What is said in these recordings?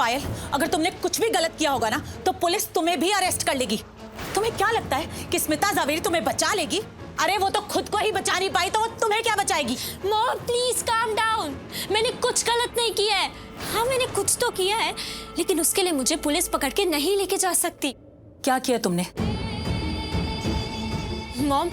पायल, अगर तुमने कुछ भी गलत किया होगा ना तो पुलिस तुम्हें भी अरेस्ट कर लेगी। तुम्हें क्या लगता है कि स्मिता जावेरी तुम्हें बचा लेगी? अरे वो तो खुद को ही बचा नहीं पाई तो वो तुम्हें क्या बचाएगी? मॉम प्लीज काम डाउन, मैंने कुछ गलत नहीं किया है। हाँ मैंने कुछ तो किया है, लेकिन उसके लिए मुझे पुलिस पकड़ के नहीं लेके जा सकती। क्या किया तुमने? मॉम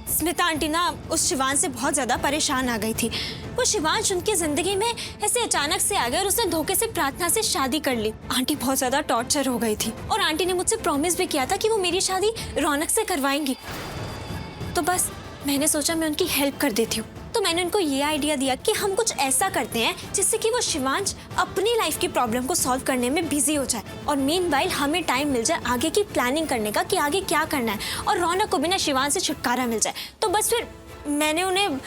स्मिता आंटी ना उस शिवांश से बहुत ज्यादा परेशान आ गई थी। वो शिवांश उनकी जिंदगी में ऐसे अचानक से आ गया और उसने धोखे से प्रार्थना से शादी कर ली। आंटी बहुत ज्यादा टॉर्चर हो गई थी और आंटी ने मुझसे प्रॉमिस भी किया था कि वो मेरी शादी रौनक से करवाएंगी। तो बस मैंने सोचा मैं उनकी हेल्प कर देती हूँ। तो मैंने उनको ये आइडिया दिया कि हम कुछ ऐसा करते हैं जिससे कि वो शिवांश अपनी लाइफ की प्रॉब्लम को सॉल्व करने में बिजी हो जाए और मीनवाइल हमें टाइम मिल जाए आगे की प्लानिंग करने का कि आगे क्या करना है और रौनक को बिना शिवांश से छुटकारा मिल जाए। तो बस फिर मैंने उन्हें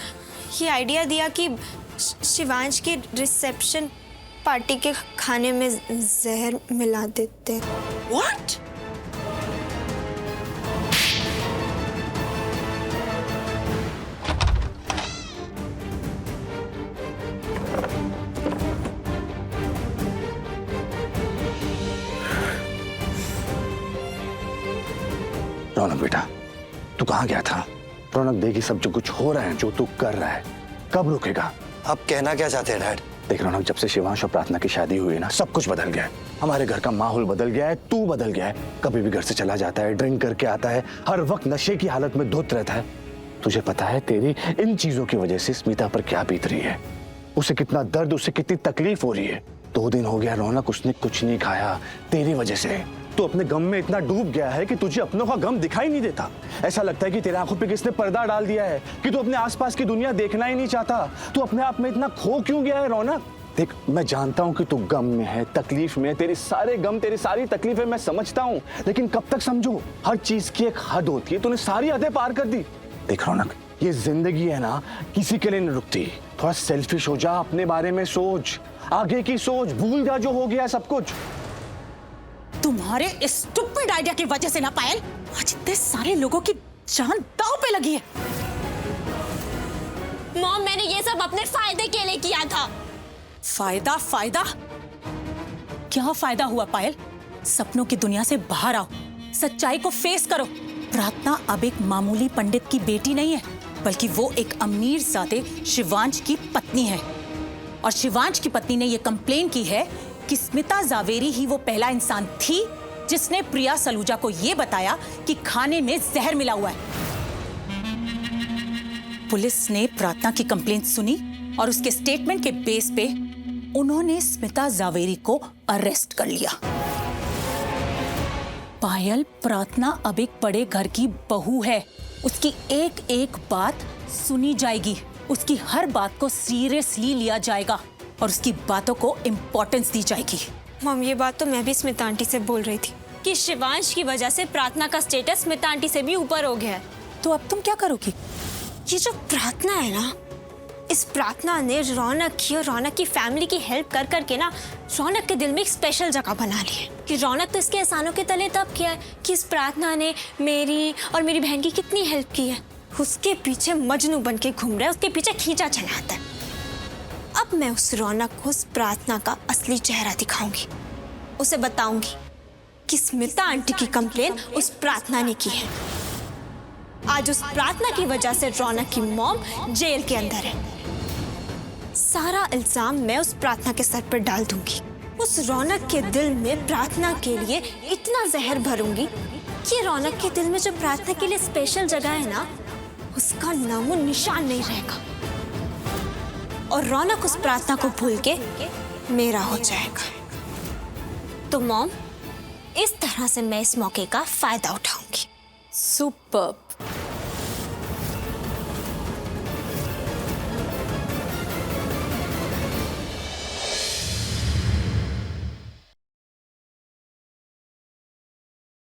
ये आइडिया दिया कि शिवांश की रिसेप्शन पार्टी के खाने में जहर मिला देते। What? रौनक बेटा, तू कहाँ गया था? रौनक देखी सब जो कुछ हो रहा है, जो तू कर रहा है, कब रुकेगा? आप कहना क्या चाहते हैं डैड? देख रौनक, जब से शिवांश और प्रार्थना की शादी हुई है ना, सब कुछ बदल गया है। हमारे घर का माहौल बदल गया है, तू बदल गया है। कभी भी घर से चला जाता है, ड्रिंक करके आता है, हर वक्त नशे की हालत में धुत रहता है। तुझे पता है तेरी इन चीजों की वजह से स्मिता पर क्या बीत रही है? उसे कितना दर्द, उसे कितनी तकलीफ हो रही है। 2 दिन हो गया रौनक, उसने कुछ नहीं खाया तेरी वजह से। तू अपने गम में इतना डूब गया है कि तुझे अपनों का गम दिखाई नहीं देता। ऐसा लगता है कि तेरे आंखों पे किसने पर्दा डाल दिया है, कि तू अपने आसपास की दुनिया देखना ही नहीं चाहता। तू अपने आप में इतना खो क्यों गया है रौनक? देख, मैं जानता हूं कि तू गम में है, तकलीफ में है, तेरी सारे गम, तेरी सारी तकलीफें मैं समझता हूं, लेकिन कब तक समझू? हर चीज की एक हद होती है, तूने सारी हदें पार कर दी। देख रौनक, ये जिंदगी है ना, किसी के लिए नहीं रुकती। थोड़ा सेल्फिश हो जा, अपने बारे में सोच, आगे की सोच, भूल जा जो हो गया सब कुछ। तुम्हारे इस स्टूपिड आइडिया की वजह से ना पायल, आज इतने सारे लोगों की जान दांव पे लगी है। मॉम मैंने ये सब अपने फायदे के लिए किया था। फायदा? फायदा क्या फायदा हुआ पायल? सपनों की दुनिया से बाहर आओ, सच्चाई को फेस करो। प्रार्थना अब एक मामूली पंडित की बेटी नहीं है, बल्कि वो एक अमीरजादे शिवांश की पत्नी है। और शिवांश की पत्नी ने ये कंप्लेन की है कि स्मिता जावेरी ही वो पहला इंसान थी जिसने प्रिया सलूजा को ये बताया कि खाने में जहर मिला हुआ है। पुलिस ने प्रार्थना की कंप्लेन सुनी और उसके स्टेटमेंट के बेस पे उन्होंने स्मिता जावेरी को अरेस्ट कर लिया। पायल, प्रार्थना अब एक बड़े घर की बहू है। उसकी एक एक बात सुनी जाएगी, उसकी हर बात को सीरियसली लिया जाएगा और उसकी बातों को इम्पोर्टेंस दी जाएगी। मम ये बात तो मैं भी स्मिता आंटी से बोल रही थी कि शिवांश की वजह से प्रार्थना का स्टेटस स्मिता आंटी से भी ऊपर हो गया है। तो अब तुम क्या करोगी? ये जो प्रार्थना है ना, इस प्रार्थना ने रौनक की और रौनक की फैमिली की हेल्प कर करके ना रौनक के दिल में एक स्पेशल जगह बना ली है। कि रौनक तो इसके एहसानों के तले तब किया है कि इस प्रार्थना ने मेरी और मेरी बहन की कितनी हेल्प की है। उसके पीछे मजनू बन के घूम रहा है, उसके पीछे खींचा चलाता है। अब मैं उस रौनक को उस प्रार्थना का असली चेहरा दिखाऊंगी। उसे बताऊंगी कि स्मिता आंटी की कंप्लेन उस प्रार्थना ने की है। आज उस प्रार्थना की वजह से रौनक की मॉम जेल के अंदर है। सारा इल्जाम मैं उस प्रार्थना के सर पर डाल दूंगी। उस रौनक के दिल में प्रार्थना के लिए इतना जहर भरूंगी कि रौनक के दिल में जो प्रार्थना के लिए स्पेशल जगह है ना, उसका नामो निशान नहीं रहेगा और रौनक उस प्रार्थना को भूल के मेरा हो जाएगा। तो मॉम, इस तरह से मैं इस मौके का फायदा उठाऊंगी। सुपर्ब।